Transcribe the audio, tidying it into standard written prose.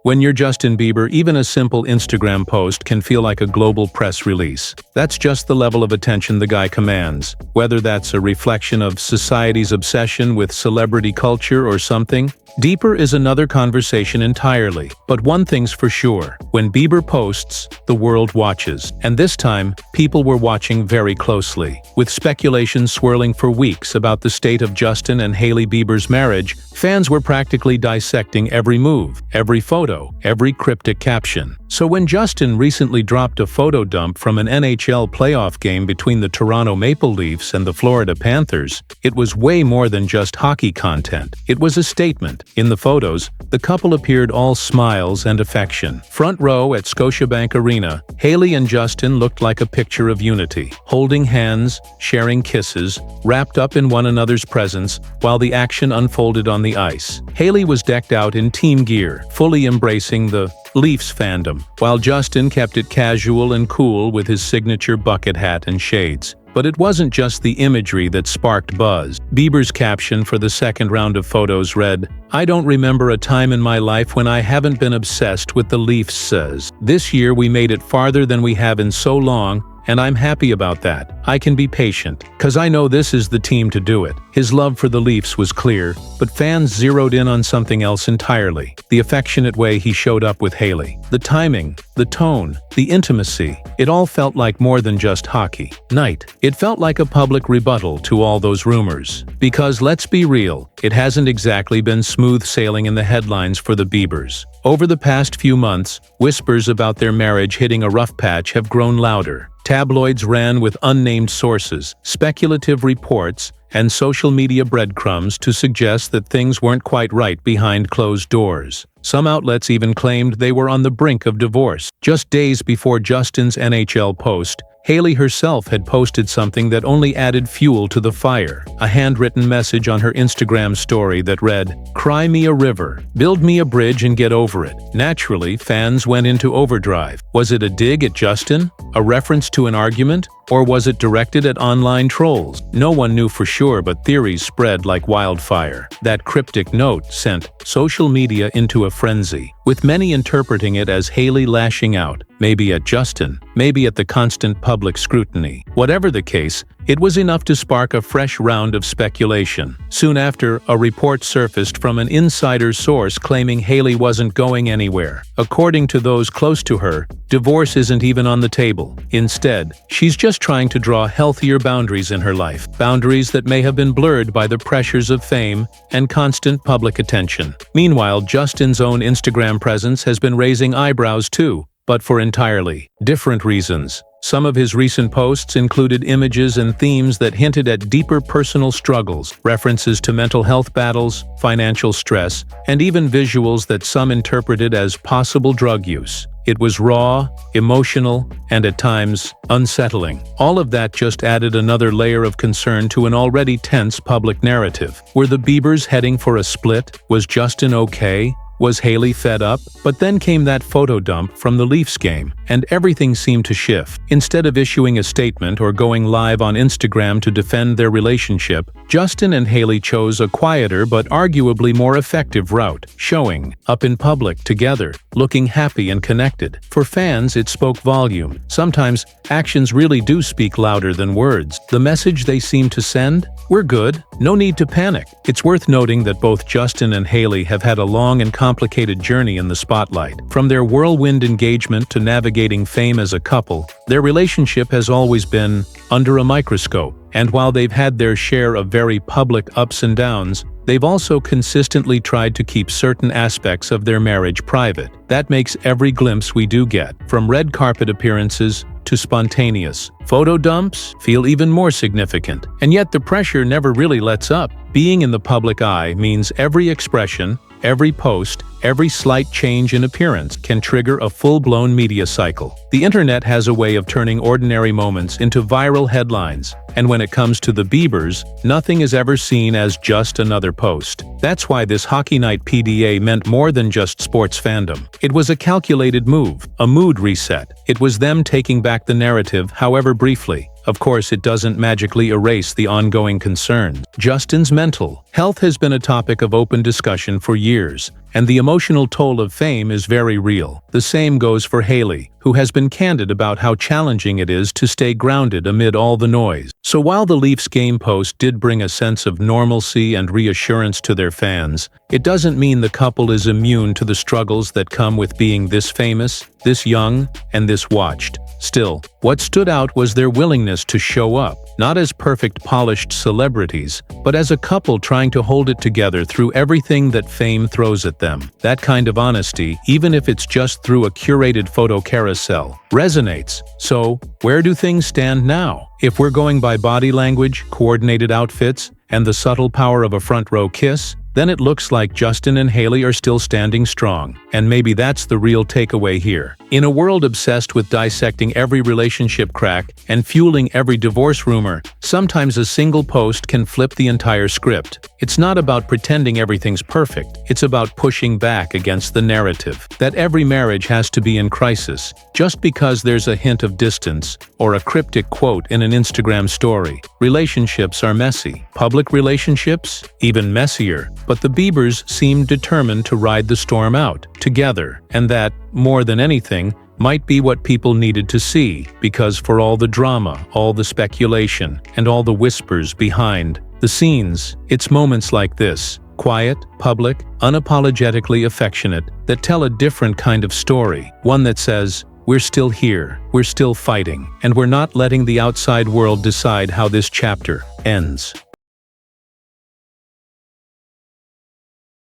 When you're Justin Bieber, even a simple Instagram post can feel like a global press release. That's just the level of attention the guy commands. Whether that's a reflection of society's obsession with celebrity culture or something deeper is another conversation entirely. But one thing's for sure, when Bieber posts, the world watches. And this time, people were watching very closely. With speculation swirling for weeks about the state of Justin and Hailey Bieber's marriage, fans were practically dissecting every move, every photo, every cryptic caption. So when Justin recently dropped a photo dump from an NHL playoff game between the Toronto Maple Leafs and the Florida Panthers, it was way more than just hockey content. It was a statement. In the photos, the couple appeared all smiles and affection. Front row at Scotiabank Arena, Hailey and Justin looked like a picture of unity, holding hands, sharing kisses, wrapped up in one another's presence while the action unfolded on the ice. Hailey was decked out in team gear, fully embracing the Leafs fandom, while Justin kept it casual and cool with his signature bucket hat and shades. But it wasn't just the imagery that sparked buzz. Bieber's caption for the second round of photos read, "I don't remember a time in my life when I haven't been obsessed with the Leafs says. This year we made it farther than we have in so long, and I'm happy about that. I can be patient, 'cause I know this is the team to do it." His love for the Leafs was clear, but fans zeroed in on something else entirely. The affectionate way he showed up with Hailey. The timing, the tone, the intimacy. It all felt like more than just hockey night. It felt like a public rebuttal to all those rumors. Because let's be real, it hasn't exactly been smooth sailing in the headlines for the Biebers. Over the past few months, whispers about their marriage hitting a rough patch have grown louder. Tabloids ran with unnamed sources, speculative reports, and social media breadcrumbs to suggest that things weren't quite right behind closed doors. Some outlets even claimed they were on the brink of divorce. Just days before Justin's NHL post, Hailey herself had posted something that only added fuel to the fire. A handwritten message on her Instagram story that read, "Cry me a river, build me a bridge and get over it." Naturally, fans went into overdrive. Was it a dig at Justin? A reference to an argument? Or was it directed at online trolls? No one knew for sure, but theories spread like wildfire. That cryptic note sent social media into a frenzy, with many interpreting it as Hailey lashing out, maybe at Justin, maybe at the constant public scrutiny. Whatever the case, it was enough to spark a fresh round of speculation. Soon after, a report surfaced from an insider source claiming Hailey wasn't going anywhere. According to those close to her, divorce isn't even on the table. Instead, she's just trying to draw healthier boundaries in her life, boundaries that may have been blurred by the pressures of fame and constant public attention. Meanwhile, Justin's own Instagram presence has been raising eyebrows too, but for entirely different reasons. Some of his recent posts included images and themes that hinted at deeper personal struggles, references to mental health battles, financial stress, and even visuals that some interpreted as possible drug use. It was raw, emotional, and at times, unsettling. All of that just added another layer of concern to an already tense public narrative. Were the Biebers heading for a split? Was Justin okay? Was Hailey fed up? But then came that photo dump from the Leafs game, and everything seemed to shift. Instead of issuing a statement or going live on Instagram to defend their relationship, Justin and Hailey chose a quieter but arguably more effective route, showing up in public together, looking happy and connected. For fans, it spoke volume. Sometimes, actions really do speak louder than words. The message they seem to send? We're good. No need to panic. It's worth noting that both Justin and Hailey have had a long and complicated journey in the spotlight. From their whirlwind engagement to navigating fame as a couple, their relationship has always been under a microscope. And while they've had their share of very public ups and downs, they've also consistently tried to keep certain aspects of their marriage private. That makes every glimpse we do get, from red carpet appearances to spontaneous photo dumps, feel even more significant. And yet the pressure never really lets up. Being in the public eye means every expression, every post, every slight change in appearance can trigger a full-blown media cycle. The internet has a way of turning ordinary moments into viral headlines, and when it comes to the Biebers, nothing is ever seen as just another post. That's why this Hockey Night PDA meant more than just sports fandom. It was a calculated move, a mood reset. It was them taking back the narrative, however briefly. Of course, it doesn't magically erase the ongoing concerns. Justin's mental health has been a topic of open discussion for years, and the emotional toll of fame is very real. The same goes for Hailey, who has been candid about how challenging it is to stay grounded amid all the noise. So while the Leafs game post did bring a sense of normalcy and reassurance to their fans, it doesn't mean the couple is immune to the struggles that come with being this famous, this young, and this watched. Still, what stood out was their willingness to show up, not as perfect polished celebrities, but as a couple trying to hold it together through everything that fame throws at them. That kind of honesty, even if it's just through a curated photo carousel, resonates. So, where do things stand now? If we're going by body language, coordinated outfits, and the subtle power of a front-row kiss, then it looks like Justin and Hailey are still standing strong, and maybe that's the real takeaway here. In a world obsessed with dissecting every relationship crack and fueling every divorce rumor, sometimes a single post can flip the entire script. It's not about pretending everything's perfect, it's about pushing back against the narrative that every marriage has to be in crisis, just because there's a hint of distance or a cryptic quote in an Instagram story. Relationships are messy. Public relationships? Even messier. But the Biebers seemed determined to ride the storm out, together, and that, more than anything, might be what people needed to see, because for all the drama, all the speculation, and all the whispers behind the scenes, it's moments like this, quiet, public, unapologetically affectionate, that tell a different kind of story, one that says, we're still here, we're still fighting, and we're not letting the outside world decide how this chapter ends.